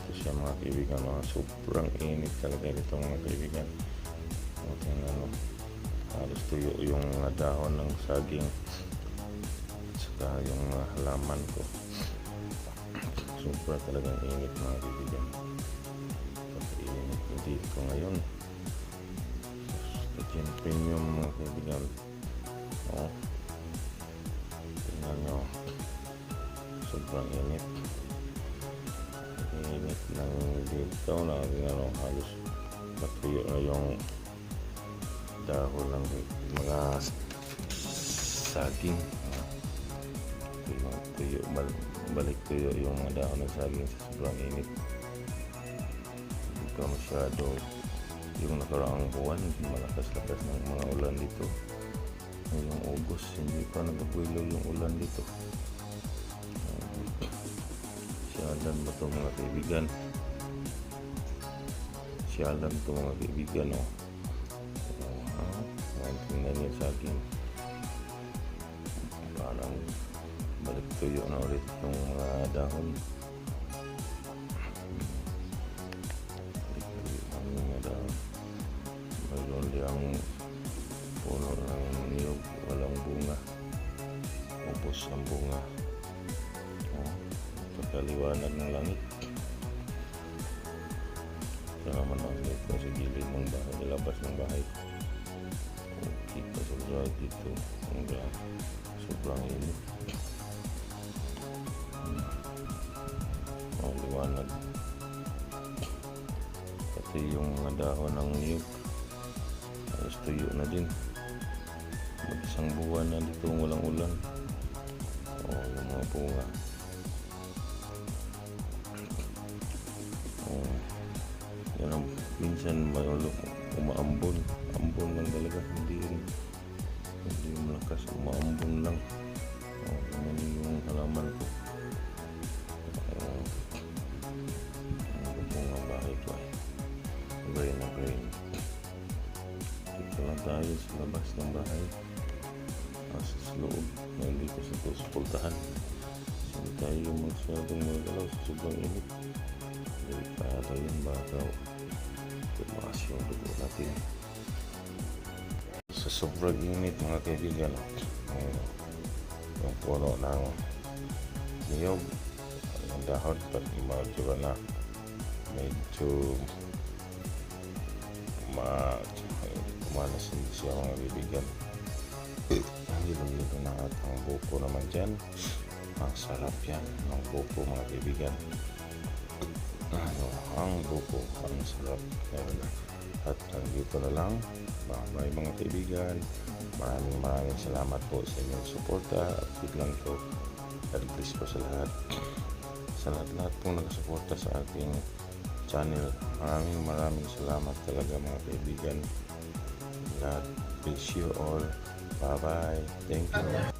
Ito siya mga kaibigan, sobrang init talaga dito mga kaibigan. Tingnan mo, halos tuyo yung mga dahon ng saging at saka yung mga halaman ko. Sobra talagang init mga kaibigan. Init dito ngayon. Station premium mga kaibigan. Tingnan nyo, sobrang init. Init ng dito na halos matuyo na yung dahon ng mga saging. Tuyo, balik tuyo yung mga dahon ng saging sa sobrang init. Hindi ka masyado yung nakaraang buwan, malakas-lakas ng mga ulan dito. Ngayong August, hindi pa nagbuwilo yung ulan dito. Siyalan ba ito mga kaibigan? Siyalan ito mga kaibigan, tingnan niyo sa akin. Parang balik tuyo na ulit yung mga dahon. Balik tuyo ang mga dahon. Mayroon diyang puno ng niyog, walang bunga. Ubos ang bunga. Pagkaliwanag ng langit. Ito naman ang ito sa gilid ng bahay, nilabas ng bahay. Kita sa dito hanggang sobrang init. Liwanag. Pati yung mga dahon ng niyog halos tuyo na din. Mag-isang buwan na dito walang ulan. Yung mga bunga. Yan ang minsan umaambon. Ambon lang talaga, hindi malakas, umaambon lang. Yan yung halaman ko. Ang bunga bahay ko gray na gray. Dito lang tayo sa labas ng bahay. Sa loob, nandito sa pultahan. Hindi tayo masyadong magalaw sa sobrang init. Para yun baka tumaas yung dugo natin sa sobrang init mga kaibigan. Yung puno ng niyog, yung dahon medyo kumalas din siya mga kaibigan. Hilong-hilo na at ang buko naman dyan, ang sarap yan ng buko mga kaibigan. Ang buko, ang sarap. At dito na lang mga kaibigan, maraming salamat po sa inyong suporta at biglang to God bless po sa lahat po nakasuporta sa aking channel. Maraming salamat talaga mga kaibigan. God bless you all. Bye bye, thank you.